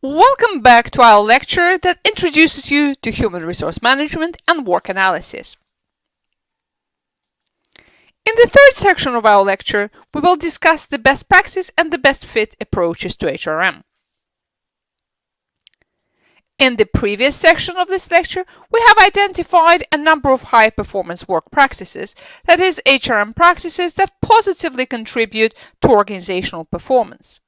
Welcome back to our lecture that introduces you to human resource management and work analysis. In the third section of our lecture, we will discuss the best practice and the best fit approaches to HRM. In the previous section of this lecture, we have identified a number of high-performance work practices, that is, HRM practices that positively contribute to organizational performance.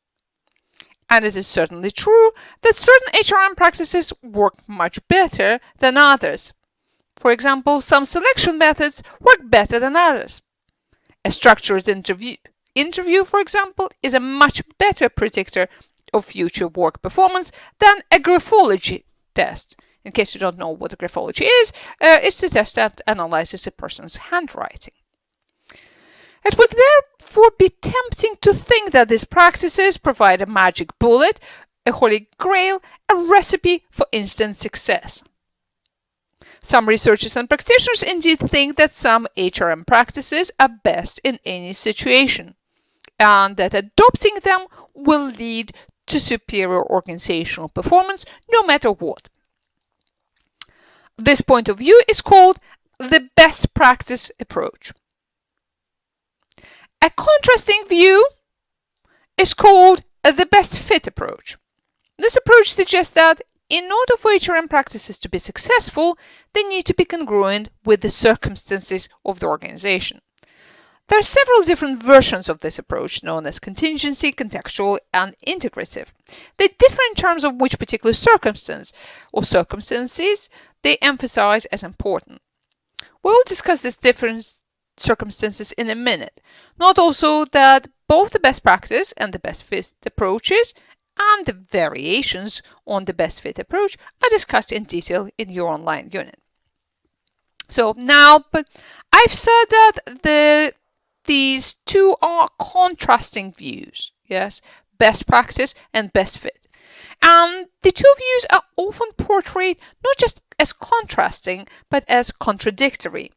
And it is certainly true that certain HRM practices work much better than others. For example, some selection methods work better than others. A structured interview, for example, is a much better predictor of future work performance than a graphology test. In case you don't know what a graphology is, it's the test that analyzes a person's handwriting. It would therefore be tempting to think that these practices provide a magic bullet, a holy grail, a recipe for instant success. Some researchers and practitioners indeed think that some HRM practices are best in any situation, and that adopting them will lead to superior organizational performance no matter what. This point of view is called the best practice approach. A contrasting view is called the best fit approach. This approach suggests that in order for HRM practices to be successful, they need to be congruent with the circumstances of the organization. There are several different versions of this approach, known as contingency, contextual, and integrative. They differ in terms of which particular circumstance or circumstances they emphasize as important. We will discuss these different circumstances in a minute. Note also that both the best practice and the best fit approaches and the variations on the best fit approach are discussed in detail in your online unit. So now, but I've said that these two are contrasting views, yes, best practice and best fit. And the two views are often portrayed not just as contrasting, but as contradictory.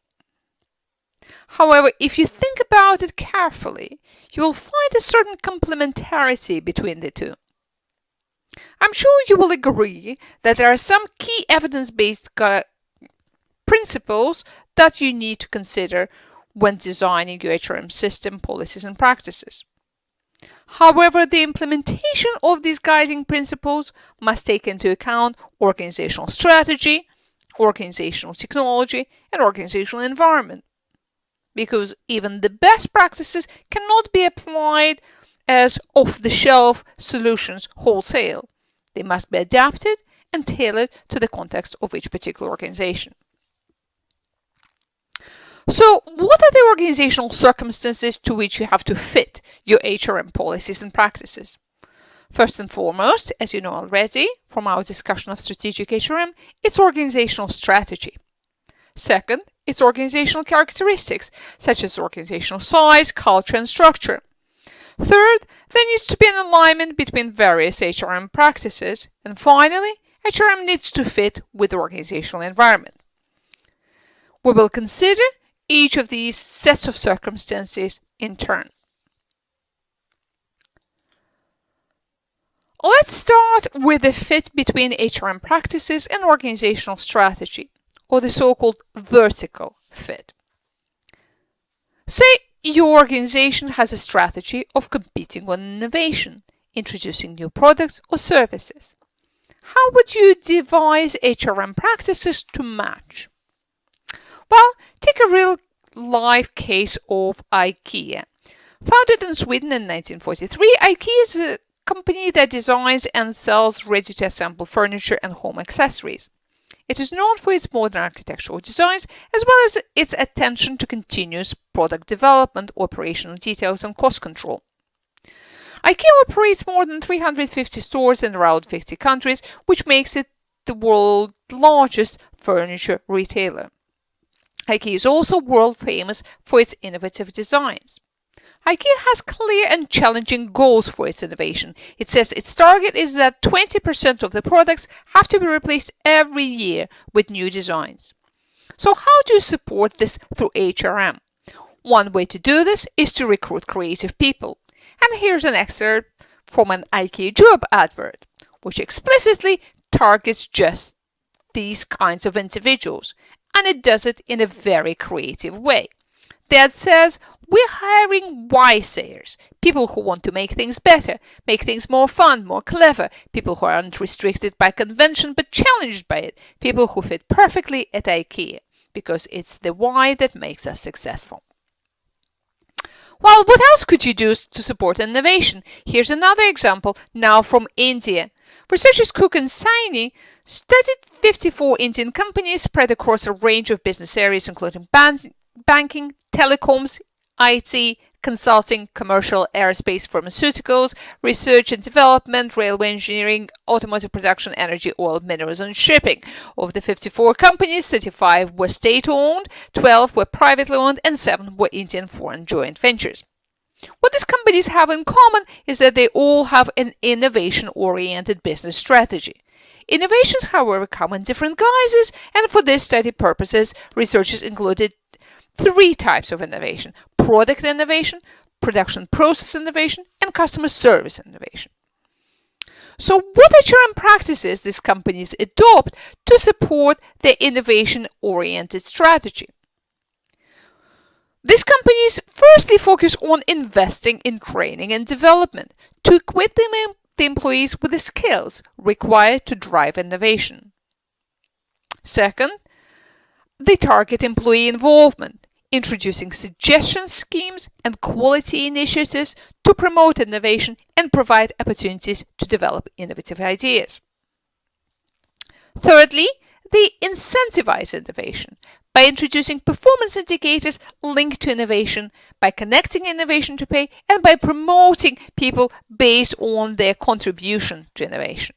However, if you think about it carefully, you will find a certain complementarity between the two. I'm sure you will agree that there are some key evidence-based principles that you need to consider when designing your HRM system, policies, and practices. However, the implementation of these guiding principles must take into account organizational strategy, organizational technology, and organizational environment, because even the best practices cannot be applied as off-the-shelf solutions wholesale. They must be adapted and tailored to the context of each particular organization. So, what are the organizational circumstances to which you have to fit your HRM policies and practices? First and foremost, as you know already from our discussion of strategic HRM, it's organizational strategy. Second, it's organizational characteristics, such as organizational size, culture, and structure. Third, there needs to be an alignment between various HRM practices. And finally, HRM needs to fit with the organizational environment. We will consider each of these sets of circumstances in turn. Let's start with the fit between HRM practices and organizational strategy, or the so-called vertical fit. Say your organization has a strategy of competing on innovation, introducing new products or services. How would you devise HRM practices to match? Well, take a real life case of IKEA. Founded in Sweden in 1943, IKEA is a company that designs and sells ready-to-assemble furniture and home accessories. It is known for its modern architectural designs, as well as its attention to continuous product development, operational details, and cost control. IKEA operates more than 350 stores in around 50 countries, which makes it the world's largest furniture retailer. IKEA is also world famous for its innovative designs. IKEA has clear and challenging goals for its innovation. It says its target is that 20% of the products have to be replaced every year with new designs. So how do you support this through HRM? One way to do this is to recruit creative people. And here's an excerpt from an IKEA job advert. which explicitly targets just these kinds of individuals, and it does it in a very creative way. That says, we're hiring Y-sayers, people who want to make things better, make things more fun, more clever, people who aren't restricted by convention but challenged by it, people who fit perfectly at IKEA, because it's the why that makes us successful. Well, what else could you do to support innovation? Here's another example, now from India. Researchers Cook and Saini studied 54 Indian companies spread across a range of business areas, including banking, telecoms, IT, consulting, commercial, aerospace, pharmaceuticals, research and development, railway engineering, automotive production, energy, oil, minerals, and shipping. Of the 54 companies, 35 were state-owned, 12 were privately owned, and 7 were Indian foreign joint ventures. What these companies have in common is that they all have an innovation-oriented business strategy. Innovations, however, come in different guises, and for this study purposes, researchers included 3 types of innovation: product innovation, production process innovation, and customer service innovation. So what HRM practices these companies adopt to support their innovation-oriented strategy? These companies firstly focus on investing in training and development to equip the employees with the skills required to drive innovation. Second, they target employee involvement, introducing suggestion schemes and quality initiatives to promote innovation and provide opportunities to develop innovative ideas. Thirdly, they incentivize innovation by introducing performance indicators linked to innovation, by connecting innovation to pay, and by promoting people based on their contribution to innovation.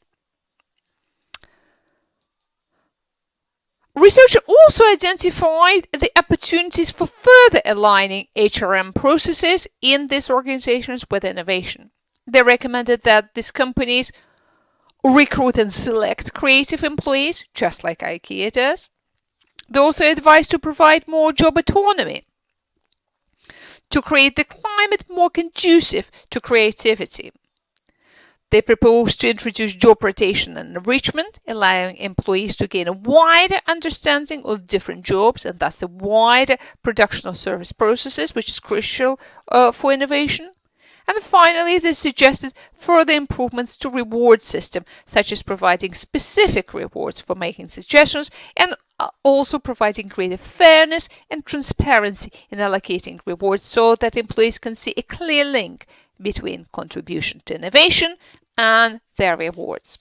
Research also identified the opportunities for further aligning HRM processes in these organizations with innovation. They recommended that these companies recruit and select creative employees, just like IKEA does. They also advised to provide more job autonomy, to create the climate more conducive to creativity. They proposed to introduce job rotation and enrichment, allowing employees to gain a wider understanding of different jobs and thus a wider production of service processes, which is crucial for innovation. And finally, they suggested further improvements to reward system, such as providing specific rewards for making suggestions and also providing greater fairness and transparency in allocating rewards so that employees can see a clear link between contribution to innovation and their rewards.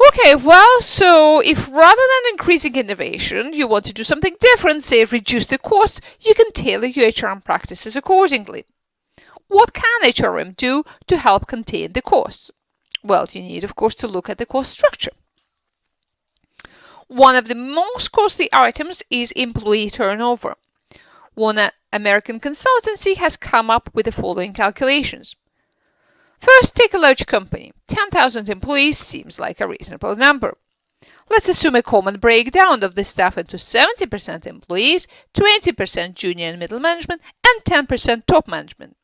Okay, well, so if rather than increasing innovation, you want to do something different, say reduce the costs, you can tailor your HRM practices accordingly. What can HRM do to help contain the costs? Well, you need, of course, to look at the cost structure. One of the most costly items is employee turnover. One American consultancy has come up with the following calculations. First, take a large company. 10,000 employees seems like a reasonable number. Let's assume a common breakdown of the staff into 70% employees, 20% junior and middle management, and 10% top management.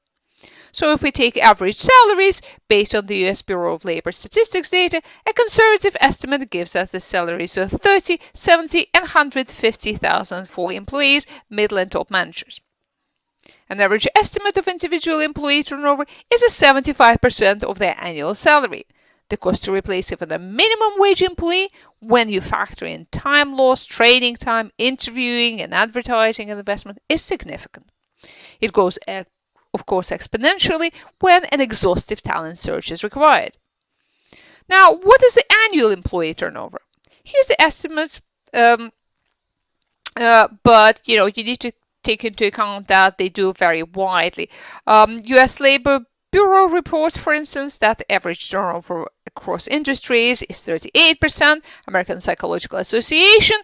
So if we take average salaries based on the US Bureau of Labor Statistics data, a conservative estimate gives us the salaries of 30, 70, and 150,000 for employees, middle and top managers. An average estimate of individual employee turnover is 75% of their annual salary. The cost to replace even a minimum wage employee, when you factor in time lost, training time, interviewing, and advertising and investment, is significant. It goes of course, exponentially when an exhaustive talent search is required. Now, what is the annual employee turnover? Here's the estimates, but you need to take into account that they do vary widely. U.S. Labor Bureau reports, for instance, that the average turnover across industries is 38%. American Psychological Association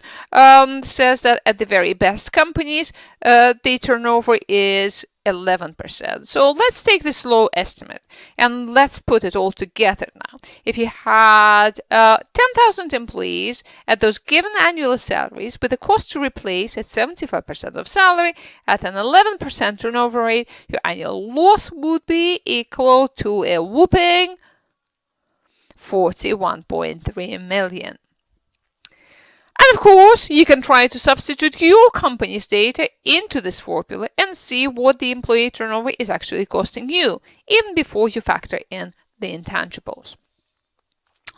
says that at the very best companies, the turnover is 11%. So let's take this low estimate and let's put it all together now. If you had 10,000 employees at those given annual salaries with a cost to replace at 75% of salary at an 11% turnover rate, your annual loss would be equal to a whopping 41.3 million. And of course, you can try to substitute your company's data into this formula and see what the employee turnover is actually costing you, even before you factor in the intangibles.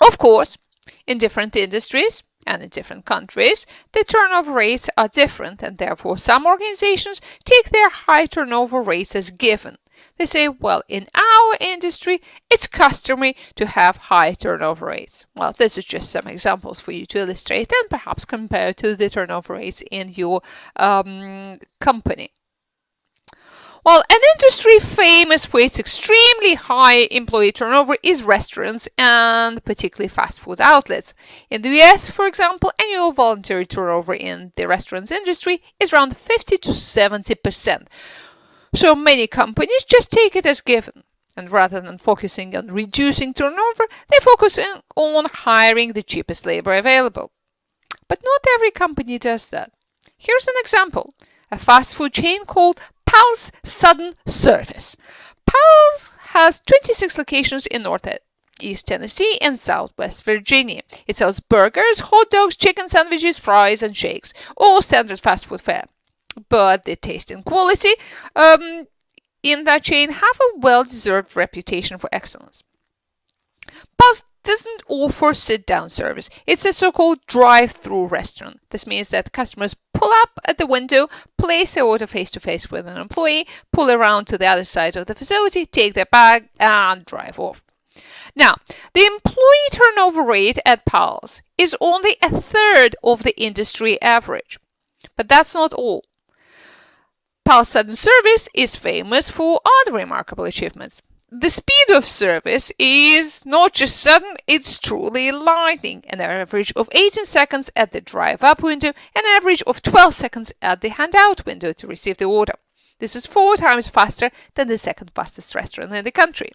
Of course, in different industries and in different countries, the turnover rates are different, and therefore some organizations take their high turnover rates as given. They say, well, in our industry, it's customary to have high turnover rates. Well, this is just some examples for you to illustrate and perhaps compare to the turnover rates in your company. Well, an industry famous for its extremely high employee turnover is restaurants and particularly fast food outlets. In the US, for example, annual voluntary turnover in the restaurants industry is around 50 to 70%. So many companies just take it as given. And rather than focusing on reducing turnover, they focus on hiring the cheapest labor available. But not every company does that. Here's an example. A fast food chain called Pal's Sudden Service. Pal's has 26 locations in Northeast Tennessee and Southwest Virginia. It sells burgers, hot dogs, chicken sandwiches, fries, and shakes, all standard fast food fare. But the taste and quality in that chain have a well-deserved reputation for excellence. Pal's doesn't offer sit-down service. It's a so-called drive-through restaurant. This means that customers pull up at the window, place their order face-to-face with an employee, pull around to the other side of the facility, take their bag, and drive off. Now, the employee turnover rate at Pal's is only a third of the industry average. But that's not all. Pal's Sudden Service is famous for other remarkable achievements. The speed of service is not just sudden, it's truly lightning. An average of 18 seconds at the drive-up window and an average of 12 seconds at the hand-out window to receive the order. This is 4 times faster than the second fastest restaurant in the country.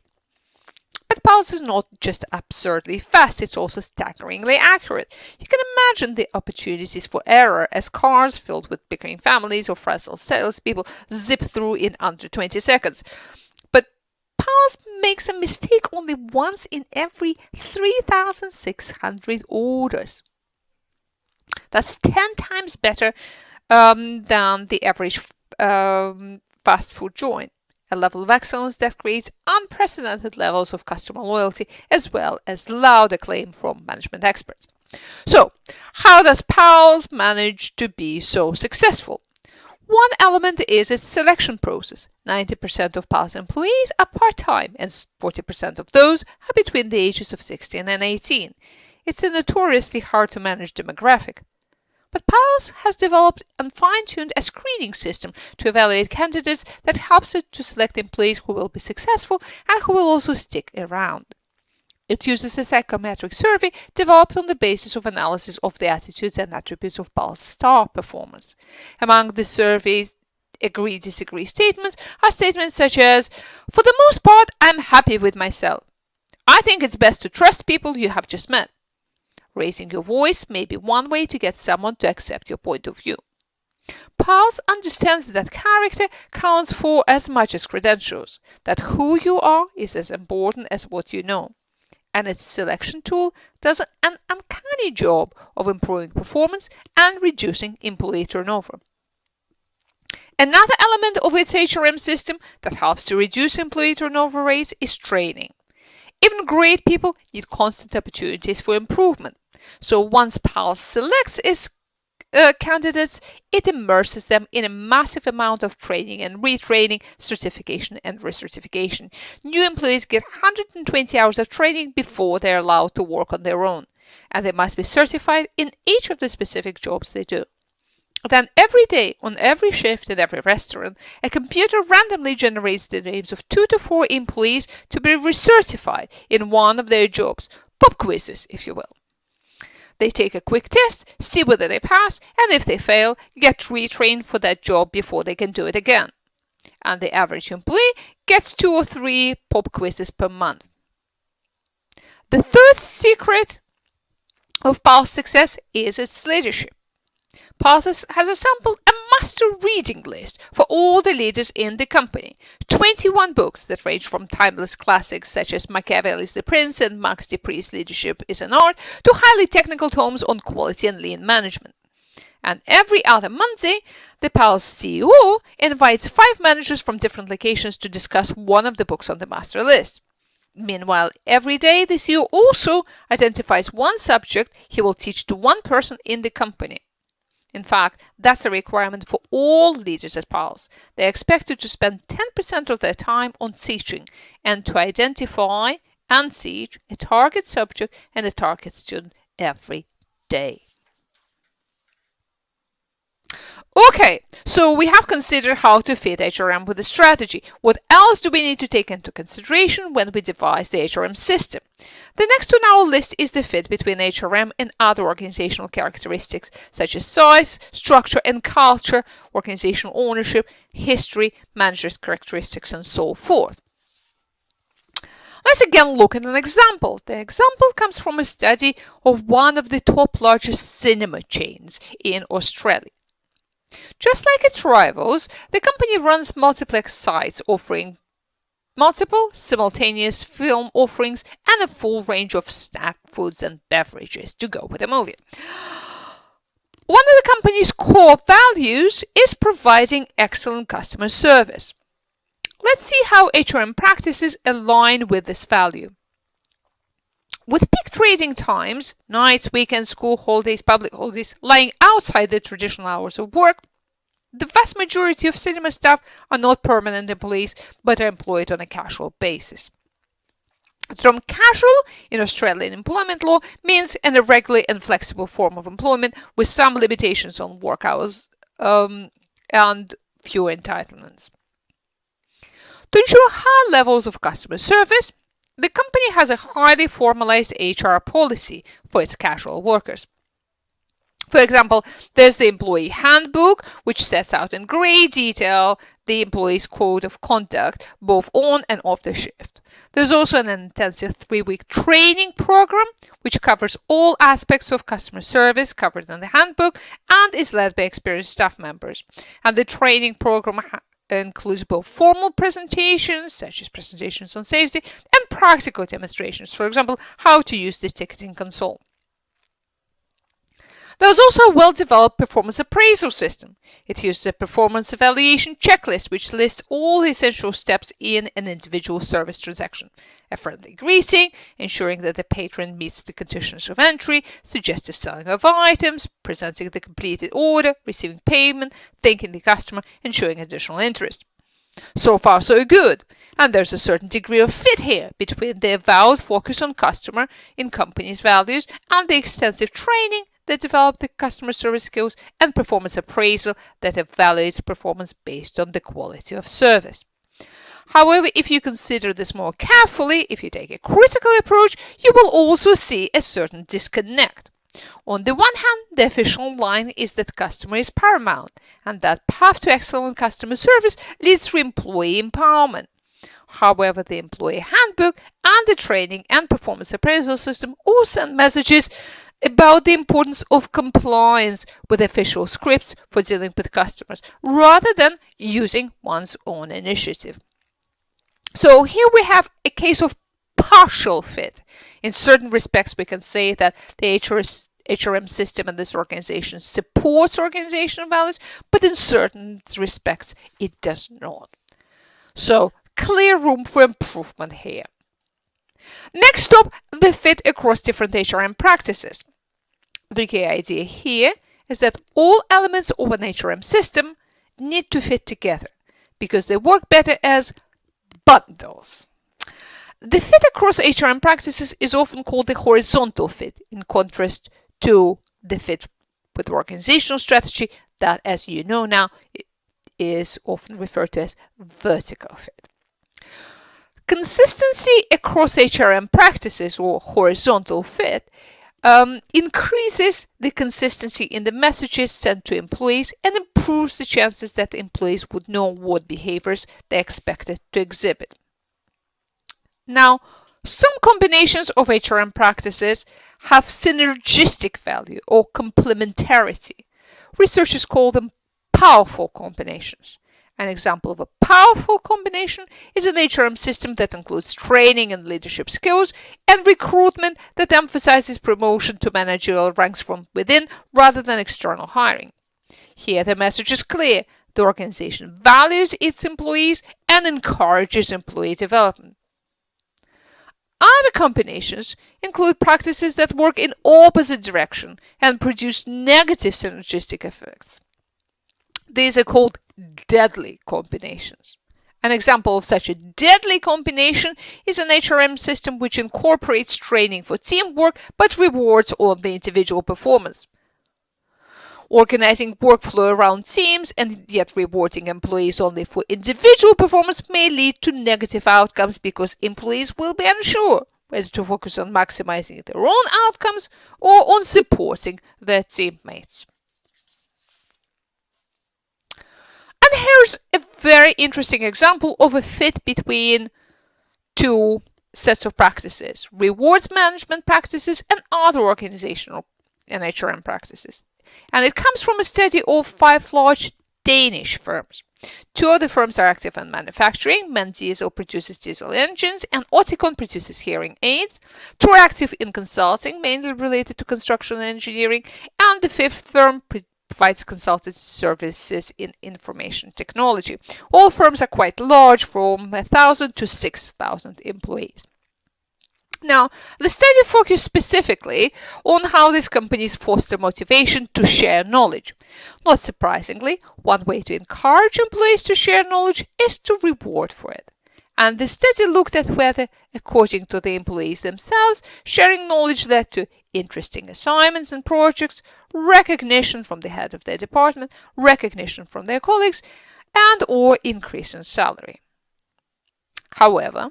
But Pal's is not just absurdly fast, it's also staggeringly accurate. You can imagine the opportunities for error as cars filled with bickering families or frazzled salespeople zip through in under 20 seconds. But Pal's makes a mistake only once in every 3,600 orders. That's 10 times better than the average fast food joint. A level of excellence that creates unprecedented levels of customer loyalty as well as loud acclaim from management experts. So, how does Pal's manage to be so successful? One element is its selection process. 90% of Pal's employees are part-time and 40% of those are between the ages of 16 and 18. It's a notoriously hard to manage demographic. But Pal's has developed and fine-tuned a screening system to evaluate candidates that helps it to select employees who will be successful and who will also stick around. It uses a psychometric survey developed on the basis of analysis of the attitudes and attributes of Pal's star performers. Among the survey's agree-disagree statements are statements such as, "For the most part, I'm happy with myself. I think it's best to trust people you have just met. Raising your voice may be one way to get someone to accept your point of view." Pal's understands that character counts for as much as credentials, that who you are is as important as what you know. And its selection tool does an uncanny job of improving performance and reducing employee turnover. Another element of its HRM system that helps to reduce employee turnover rates is training. Even great people need constant opportunities for improvement. So once Pal's selects its candidates, it immerses them in a massive amount of training and retraining, certification and recertification. New employees get 120 hours of training before they're allowed to work on their own, and they must be certified in each of the specific jobs they do. Then every day, on every shift in every restaurant, a computer randomly generates the names of 2 to 4 employees to be recertified in one of their jobs, pop quizzes, if you will. They take a quick test, see whether they pass, and if they fail, get retrained for that job before they can do it again. And the average employee gets 2 or 3 pop quizzes per month. The third secret of Pal's success is its leadership. Pal's has assembled a master reading list for all the leaders in the company. 21 books that range from timeless classics such as Machiavelli's The Prince and Max de Prie's Leadership is an Art to highly technical tomes on quality and lean management. And every other Monday, the PAL's CEO invites 5 managers from different locations to discuss one of the books on the master list. Meanwhile, every day the CEO also identifies one subject he will teach to one person in the company. In fact, that's a requirement for all leaders at PALS. They are expected to spend 10% of their time on teaching and to identify and teach a target subject and a target student every day. Okay, so we have considered how to fit HRM with the strategy. What else do we need to take into consideration when we devise the HRM system? The next on our list is the fit between HRM and other organizational characteristics such as size, structure and culture, organizational ownership, history, managers' characteristics, and so forth. Let's again look at an example. The example comes from a study of one of the top largest cinema chains in Australia. Just like its rivals, the company runs multiplex sites offering multiple simultaneous film offerings and a full range of snack foods and beverages to go with the movie. One of the company's core values is providing excellent customer service. Let's see how HRM practices align with this value. With peak trading times, nights, weekends, school holidays, public holidays lying outside the traditional hours of work, the vast majority of cinema staff are not permanent employees but are employed on a casual basis. The term casual in Australian employment law means an irregular and flexible form of employment with some limitations on work hours and few entitlements. To ensure high levels of customer service, the company has a highly formalized HR policy for its casual workers. For example, there's the employee handbook, which sets out in great detail the employee's code of conduct, both on and off the shift. There's also an intensive 3-week training program, which covers all aspects of customer service covered in the handbook and is led by experienced staff members. And the training program includes both formal presentations, such as presentations on safety, and practical demonstrations, for example, how to use the ticketing console. There's also a well-developed performance appraisal system. It uses a performance evaluation checklist which lists all the essential steps in an individual service transaction. A friendly greeting, ensuring that the patron meets the conditions of entry, suggestive selling of items, presenting the completed order, receiving payment, thanking the customer, and showing additional interest. So far, so good. And there's a certain degree of fit here between the avowed focus on customer in company's values and the extensive training that develop the customer service skills and performance appraisal that evaluates performance based on the quality of service. However, if you consider this more carefully, if you take a critical approach, you will also see a certain disconnect. On the one hand, the official line is that customer is paramount, and that path to excellent customer service leads to employee empowerment. However, the employee handbook and the training and performance appraisal system all send messages about the importance of compliance with official scripts for dealing with customers, rather than using one's own initiative. So here we have a case of partial fit. In certain respects, we can say that the HRM system and this organization supports organizational values, but in certain respects, it does not. So clear room for improvement here. Next up, the fit across different HRM practices. The key idea here is that all elements of an HRM system need to fit together because they work better as bundles. The fit across HRM practices is often called the horizontal fit, in contrast to the fit with organizational strategy that, as you know now, is often referred to as vertical fit. Consistency across HRM practices, or horizontal fit, increases the consistency in the messages sent to employees and improves the chances that the employees would know what behaviors they expected to exhibit. Now, some combinations of HRM practices have synergistic value or complementarity. Researchers call them powerful combinations. An example of a powerful combination is an HRM system that includes training and leadership skills and recruitment that emphasizes promotion to managerial ranks from within rather than external hiring. Here the message is clear. The organization values its employees and encourages employee development. Other combinations include practices that work in opposite direction and produce negative synergistic effects. These are called deadly combinations. An example of such a deadly combination is an HRM system which incorporates training for teamwork but rewards only individual performance. Organizing workflow around teams and yet rewarding employees only for individual performance may lead to negative outcomes because employees will be unsure whether to focus on maximizing their own outcomes or on supporting their teammates. And here's a very interesting example of a fit between two sets of practices: rewards management practices and other organizational and HRM practices. And it comes from a study of 5 large Danish firms. 2 of the firms are active in manufacturing. MAN Diesel produces diesel engines and Oticon produces hearing aids. 2 are active in consulting, mainly related to construction and engineering. And the 5th firm provides consultancy services in information technology. All firms are quite large, from 1,000 to 6,000 employees. Now, the study focused specifically on how these companies foster motivation to share knowledge. Not surprisingly, one way to encourage employees to share knowledge is to reward for it. And the study looked at whether, according to the employees themselves, sharing knowledge led to interesting assignments and projects, recognition from the head of their department, recognition from their colleagues, and/or increase in salary. However,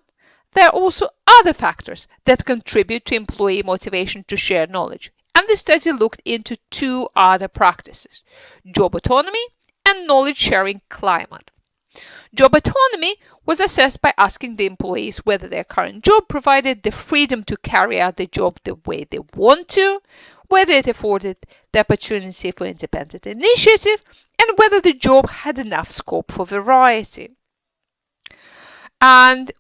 there are also other factors that contribute to employee motivation to share knowledge, and the study looked into 2 other practices: job autonomy and knowledge-sharing climate. Job autonomy was assessed by asking the employees whether their current job provided the freedom to carry out the job the way they want to, whether it afforded the opportunity for independent initiative, and whether the job had enough scope for variety. And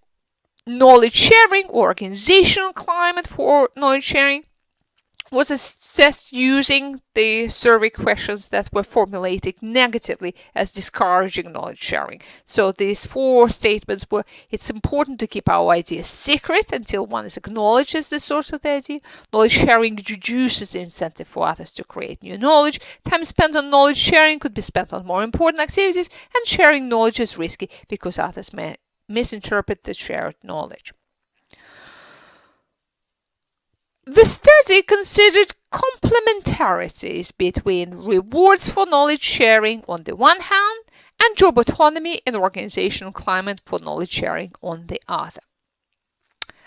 knowledge sharing, or organizational climate for knowledge sharing, was assessed using the survey questions that were formulated negatively as discouraging knowledge sharing. So these 4 statements were: it's important to keep our ideas secret until one is acknowledged as the source of the idea. Knowledge sharing reduces the incentive for others to create new knowledge. Time spent on knowledge sharing could be spent on more important activities, and sharing knowledge is risky because others may misinterpret the shared knowledge. The study considered complementarities between rewards for knowledge sharing on the one hand and job autonomy and organizational climate for knowledge sharing on the other.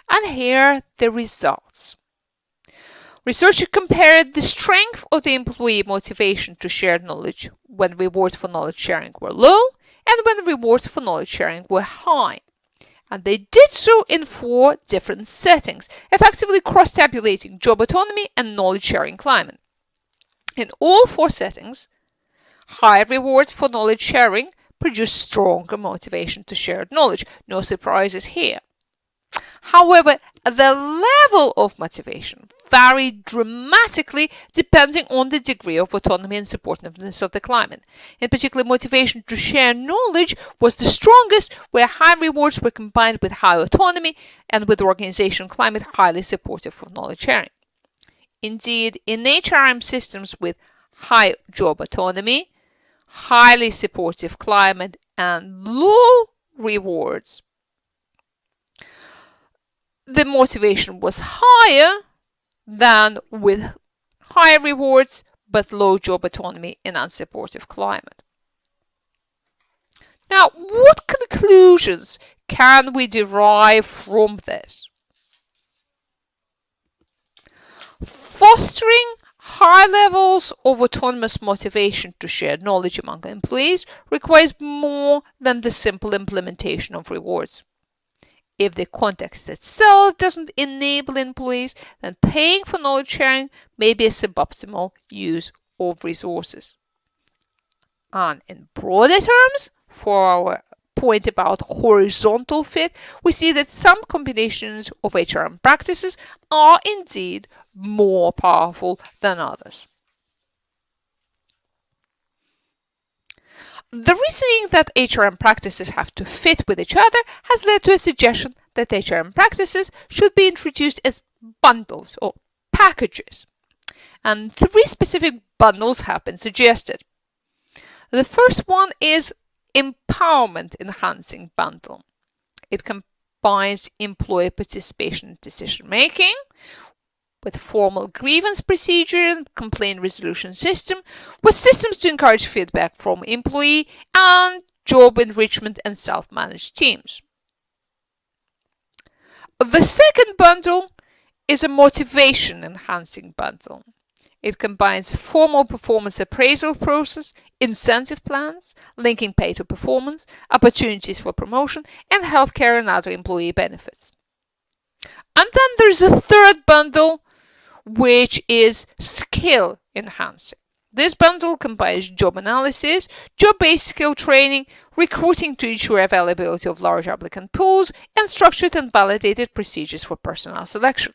And here are the results. Researchers compared the strength of the employee motivation to share knowledge when rewards for knowledge sharing were low and when rewards for knowledge sharing were high. And they did so in 4 different settings, effectively cross-tabulating job autonomy and knowledge sharing climate. In all 4 settings, high rewards for knowledge sharing produced stronger motivation to share knowledge. No surprises here. However, the level of motivation varied dramatically depending on the degree of autonomy and supportiveness of the climate. In particular, motivation to share knowledge was the strongest where high rewards were combined with high autonomy and with organizational climate highly supportive for knowledge sharing. Indeed, in HRM systems with high job autonomy, highly supportive climate, and low rewards, the motivation was higher than with high rewards but low job autonomy and unsupportive climate. Now, what conclusions can we derive from this? Fostering high levels of autonomous motivation to share knowledge among employees requires more than the simple implementation of rewards. If the context itself doesn't enable employees, then paying for knowledge sharing may be a suboptimal use of resources. And in broader terms, for our point about horizontal fit, we see that some combinations of HRM practices are indeed more powerful than others. The reasoning that HRM practices have to fit with each other has led to a suggestion that HRM practices should be introduced as bundles or packages. And 3 specific bundles have been suggested. The first one is Empowerment Enhancing Bundle. It combines employee participation in decision making with formal grievance procedure and complaint resolution system, with systems to encourage feedback from employee and job enrichment and self-managed teams. The second bundle is a motivation enhancing bundle. It combines formal performance appraisal process, incentive plans, linking pay to performance, opportunities for promotion, and healthcare and other employee benefits. And then there's a third bundle, which is skill enhancing. This bundle combines job analysis, job-based skill training, recruiting to ensure availability of large applicant pools, and structured and validated procedures for personnel selection.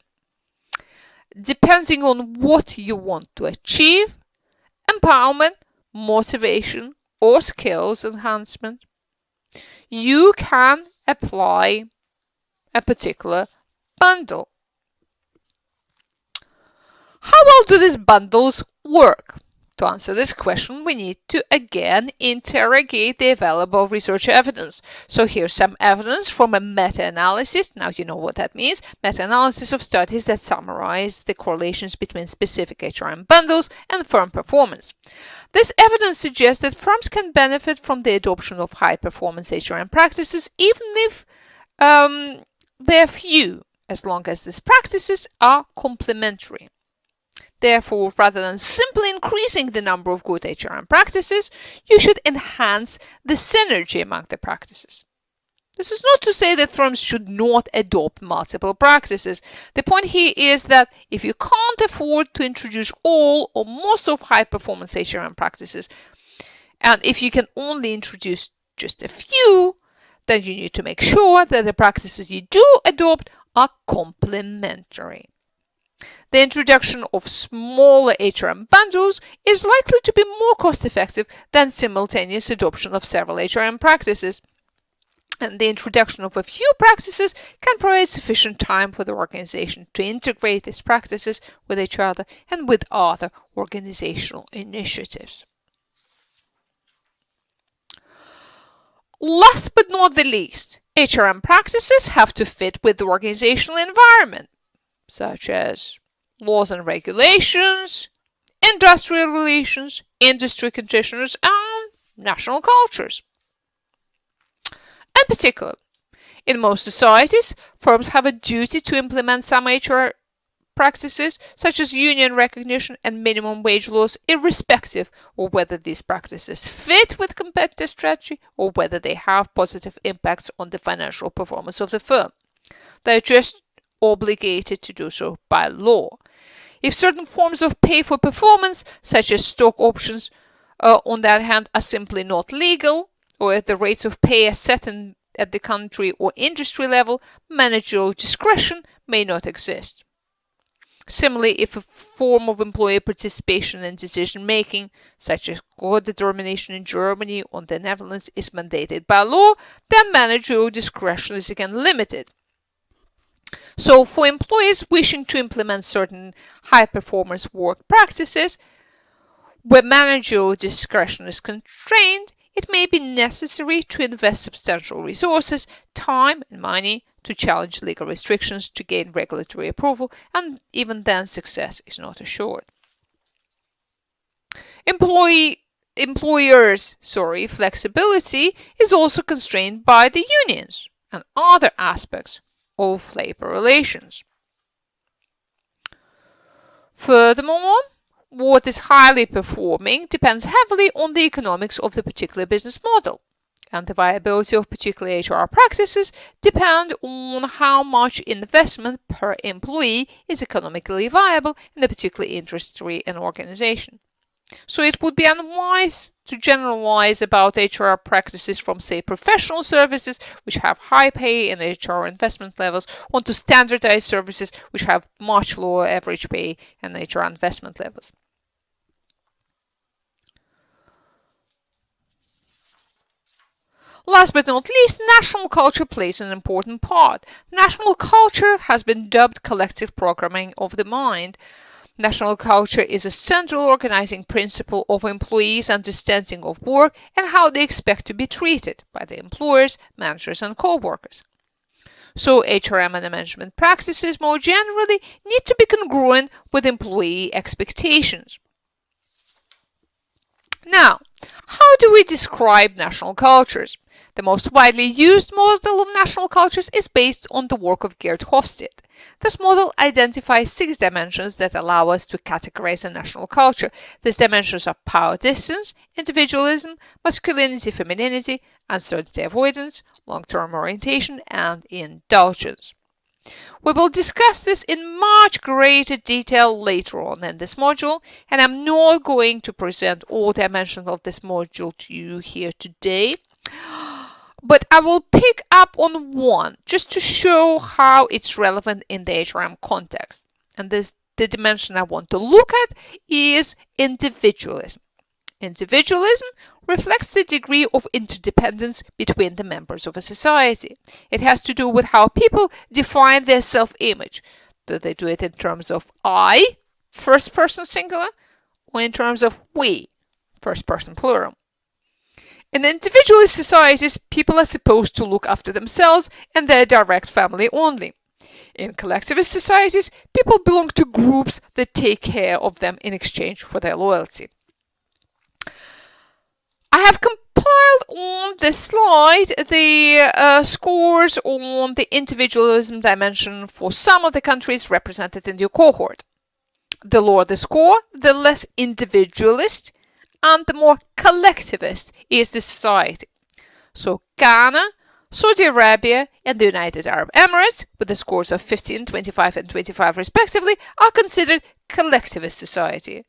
Depending on what you want to achieve, empowerment, motivation, or skills enhancement, you can apply a particular bundle. How well do these bundles work? To answer this question, we need to again interrogate the available research evidence. So here's some evidence from a meta-analysis. Now you know what that means. Meta-analysis of studies that summarize the correlations between specific HRM bundles and firm performance. This evidence suggests that firms can benefit from the adoption of high-performance HRM practices even if they're few, as long as these practices are complementary. Therefore, rather than simply increasing the number of good HRM practices, you should enhance the synergy among the practices. This is not to say that firms should not adopt multiple practices. The point here is that if you can't afford to introduce all or most of high-performance HRM practices, and if you can only introduce just a few, then you need to make sure that the practices you do adopt are complementary. The introduction of smaller HRM bundles is likely to be more cost-effective than simultaneous adoption of several HRM practices. And the introduction of a few practices can provide sufficient time for the organization to integrate these practices with each other and with other organizational initiatives. Last but not the least, HRM practices have to fit with the organizational environment, such as laws and regulations, industrial relations, industry conditions, and national cultures. In particular, in most societies, firms have a duty to implement some HR practices, such as union recognition and minimum wage laws, irrespective of whether these practices fit with competitive strategy or whether they have positive impacts on the financial performance of the firm. They're just obligated to do so by law. If certain forms of pay for performance, such as stock options, on the other hand, are simply not legal, or if the rates of pay are set at the country or industry level, managerial discretion may not exist. Similarly, if a form of employee participation in decision-making, such as co-determination in Germany or the Netherlands, is mandated by law, then managerial discretion is again limited. So for employees wishing to implement certain high-performance work practices, where managerial discretion is constrained, it may be necessary to invest substantial resources, time, and money to challenge legal restrictions to gain regulatory approval, and even then success is not assured. Employers' flexibility is also constrained by the unions and other aspects of labor relations. Furthermore, what is highly performing depends heavily on the economics of the particular business model, and the viability of particular HR practices depend on how much investment per employee is economically viable in a particular industry and organization. So it would be unwise to generalize about HR practices from, say, professional services, which have high pay and HR investment levels, onto standardized services, which have much lower average pay and HR investment levels. Last but not least, national culture plays an important part. National culture has been dubbed collective programming of the mind. National culture is a central organizing principle of employees' understanding of work and how they expect to be treated by the employers, managers, and co-workers. So HRM and management practices more generally need to be congruent with employee expectations. Now, how do we describe national cultures? The most widely used model of national cultures is based on the work of Geert Hofstede. This model identifies 6 dimensions that allow us to categorize a national culture. These dimensions are power distance, individualism, masculinity, femininity, uncertainty avoidance, long-term orientation, and indulgence. We will discuss this in much greater detail later on in this module, and I'm not going to present all dimensions of this module to you here today. But I will pick up on one just to show how it's relevant in the HRM context. And the dimension I want to look at is individualism. Individualism reflects the degree of interdependence between the members of a society. It has to do with how people define their self-image. Do they do it in terms of I, first person singular, or in terms of we, first person plural? In individualist societies, people are supposed to look after themselves and their direct family only. In collectivist societies, people belong to groups that take care of them in exchange for their loyalty. I have compiled on this slide the scores on the individualism dimension for some of the countries represented in your cohort. The lower the score, the less individualist and the more collectivist is the society. So Ghana, Saudi Arabia, and the United Arab Emirates, with the scores of 15, 25, and 25 respectively, are considered collectivist society.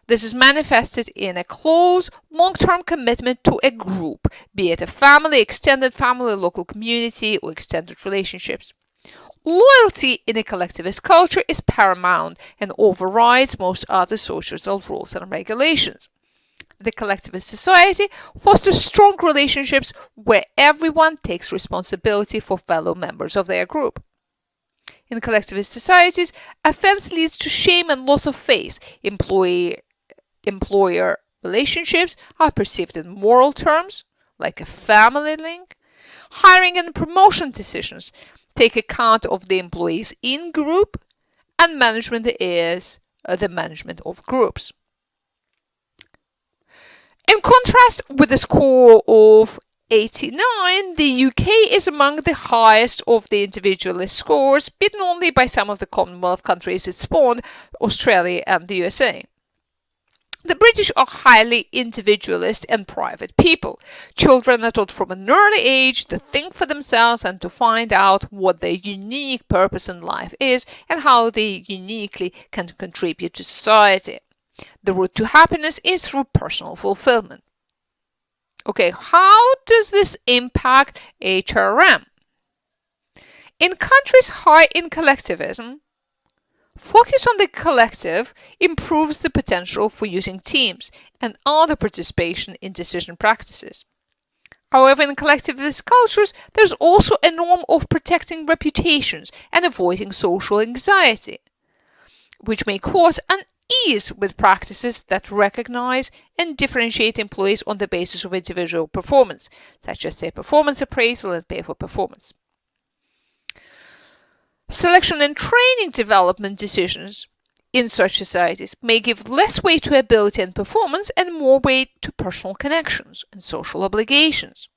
This is manifested in a close, long-term commitment to a group, be it a family, extended family, local community, or extended relationships. Loyalty in a collectivist culture is paramount and overrides most other social rules and regulations. The collectivist society fosters strong relationships where everyone takes responsibility for fellow members of their group. In collectivist societies, offense leads to shame and loss of faith. Employer relationships are perceived in moral terms, like a family link. Hiring and promotion decisions take account of the employees in group, and management is the management of groups. In contrast, with a score of 89, the UK is among the highest of the individualist scores, beaten only by some of the Commonwealth countries it spawned, Australia and the USA. The British are highly individualist and private people. Children are taught from an early age to think for themselves and to find out what their unique purpose in life is and how they uniquely can contribute to society. The route to happiness is through personal fulfillment. Okay, how does this impact HRM? In countries high in collectivism, focus on the collective improves the potential for using teams and other participation in decision practices. However, in collectivist cultures, there's also a norm of protecting reputations and avoiding social anxiety, which may cause unease with practices that recognize and differentiate employees on the basis of individual performance, such as their performance appraisal and pay for performance. Selection and training development decisions in such societies may give less weight to ability and performance and more weight to personal connections and social obligations.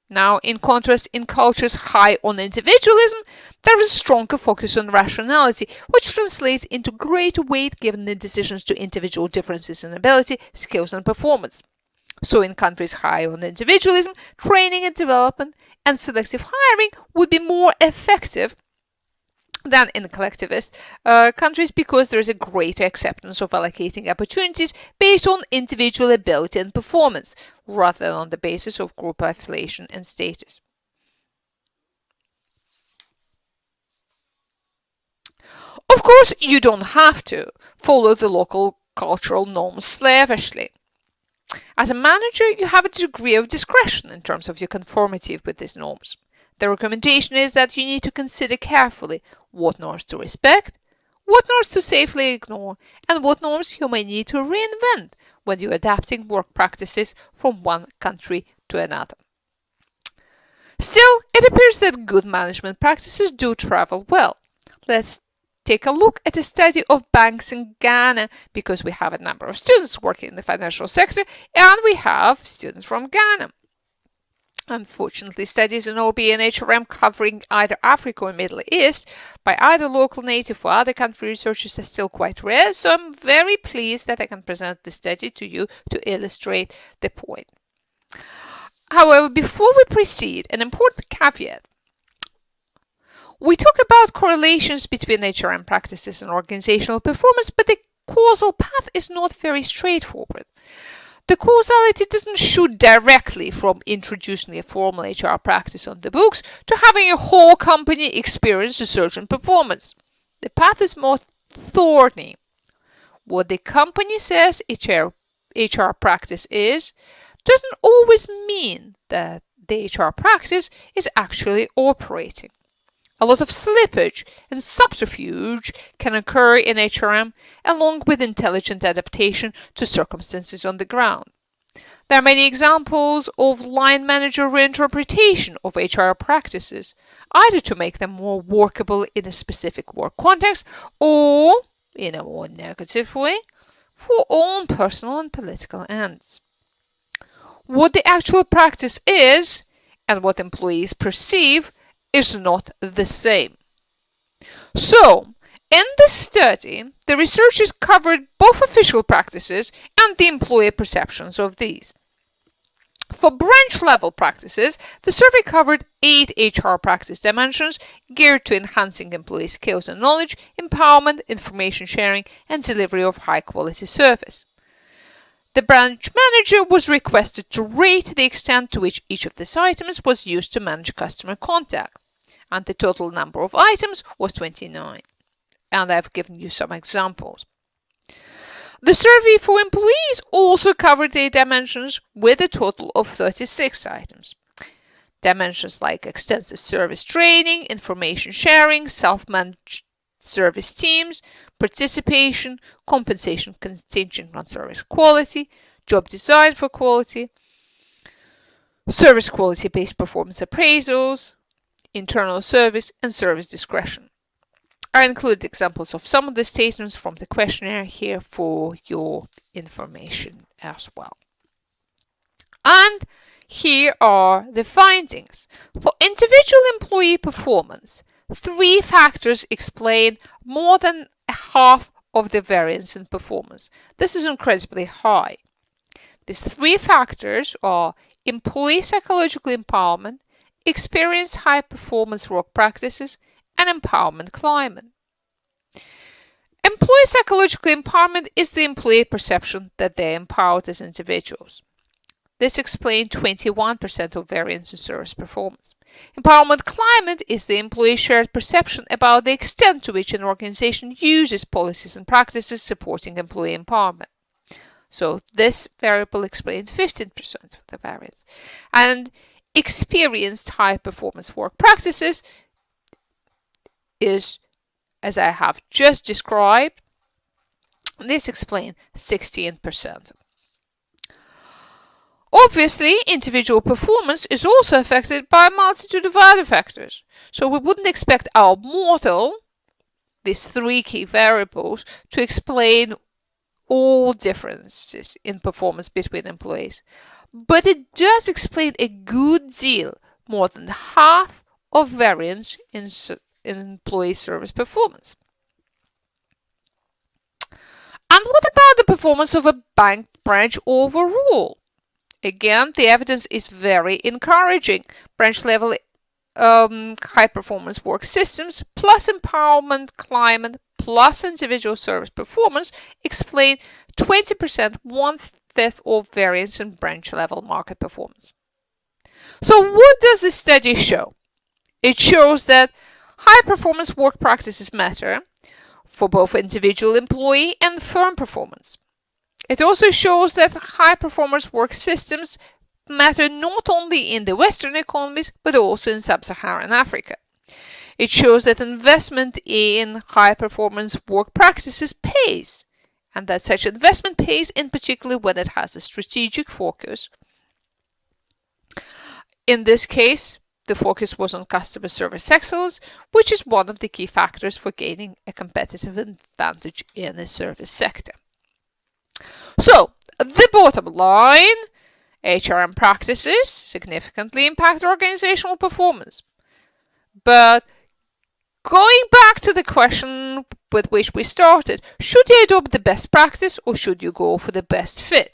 Now, in contrast, in cultures high on individualism, there is a stronger focus on rationality, which translates into greater weight given in decisions to individual differences in ability, skills, and performance. So in countries high on individualism, training and development and selective hiring would be more effective than in collectivist countries because there is a greater acceptance of allocating opportunities based on individual ability and performance rather than on the basis of group affiliation and status. Of course, you don't have to follow the local cultural norms slavishly. As a manager, you have a degree of discretion in terms of your conformity with these norms. The recommendation is that you need to consider carefully what norms to respect, what norms to safely ignore, and what norms you may need to reinvent when you're adapting work practices from one country to another. Still, it appears that good management practices do travel well. Let's take a look at a study of banks in Ghana because we have a number of students working in the financial sector and we have students from Ghana. Unfortunately, studies in OB and HRM covering either Africa or Middle East by either local native or other country researchers are still quite rare, so I'm very pleased that I can present this study to you to illustrate the point. However, before we proceed, an important caveat. We talk about correlations between HRM practices and organizational performance, but the causal path is not very straightforward. The causality doesn't shoot directly from introducing a formal HR practice on the books to having a whole company experience a certain performance. The path is more thorny. What the company says HR practice is doesn't always mean that the HR practice is actually operating. A lot of slippage and subterfuge can occur in HRM along with intelligent adaptation to circumstances on the ground. There are many examples of line manager reinterpretation of HR practices, either to make them more workable in a specific work context or, in a more negative way, for own personal and political ends. What the actual practice is and what employees perceive is not the same. So, in this study, the researchers covered both official practices and the employee perceptions of these. For branch-level practices, the survey covered 8 HR practice dimensions geared to enhancing employee skills and knowledge, empowerment, information sharing, and delivery of high-quality service. The branch manager was requested to rate the extent to which each of these items was used to manage customer contact, and the total number of items was 29. And I've given you some examples. The survey for employees also covered the dimensions with a total of 36 items. Dimensions like extensive service training, information sharing, self-managed service teams, participation, compensation contingent on service quality, job design for quality, service quality-based performance appraisals, internal service, and service discretion. I included examples of some of the statements from the questionnaire here for your information as well. And here are the findings. For individual employee performance, 3 factors explain more than half of the variance in performance. This is incredibly high. These 3 factors are employee psychological empowerment, experience high-performance work practices, and empowerment climate. Employee psychological empowerment is the employee perception that they are empowered as individuals. This explains 21% of variance in service performance. Empowerment climate is the employee shared perception about the extent to which an organization uses policies and practices supporting employee empowerment. So this variable explains 15% of the variance. And experienced high-performance work practices is, as I have just described, this explains 16%. Obviously, individual performance is also affected by a multitude of other factors. So we wouldn't expect our model, these 3 key variables, to explain all differences in performance between employees. But it does explain a good deal, more than half of variance in employee service performance. And what about the performance of a bank branch overall? Again, the evidence is very encouraging. Branch level high-performance work systems plus empowerment climate plus individual service performance explain 20%, 1/5 of variance in branch-level market performance. So what does this study show? It shows that high-performance work practices matter for both individual employee and firm performance. It also shows that high-performance work systems matter not only in the Western economies but also in sub-Saharan Africa. It shows that investment in high-performance work practices pays, and that such investment pays in particular when it has a strategic focus. In this case, the focus was on customer service excellence, which is one of the key factors for gaining a competitive advantage in the service sector. So, the bottom line, HRM practices significantly impact organizational performance. But going back to the question with which we started, should you adopt the best practice or should you go for the best fit?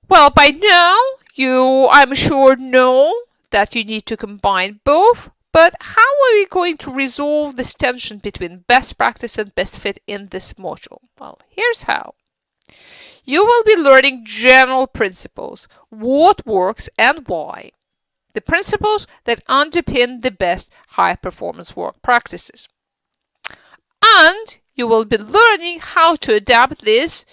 Well, by now, you, I'm sure, know that you need to combine both, but how are we going to resolve this tension between best practice and best fit in this module? Well, here's how. You will be learning general principles, what works and why, the principles that underpin the best high-performance work practices. And you will be learning how to adapt this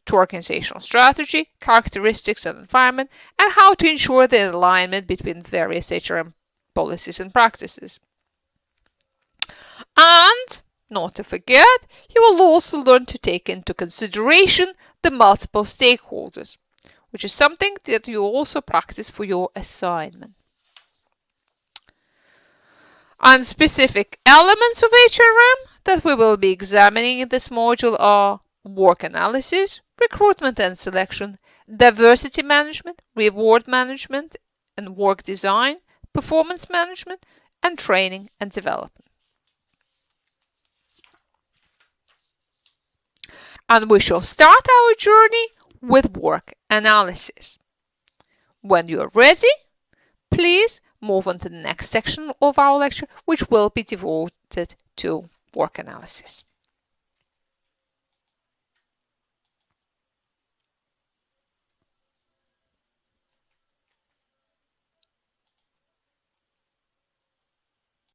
to organizational strategy, characteristics and environment, and how to ensure the alignment between various HRM policies and practices. And, not to forget, you will also learn to take into consideration the multiple stakeholders, which is something that you also practice for your assignment. And specific elements of HRM that we will be examining in this module are work analysis, recruitment and selection, diversity management, reward management and work design, performance management, and training and development. And we shall start our journey with work analysis. When you are ready, please move on to the next section of our lecture, which will be devoted to work analysis.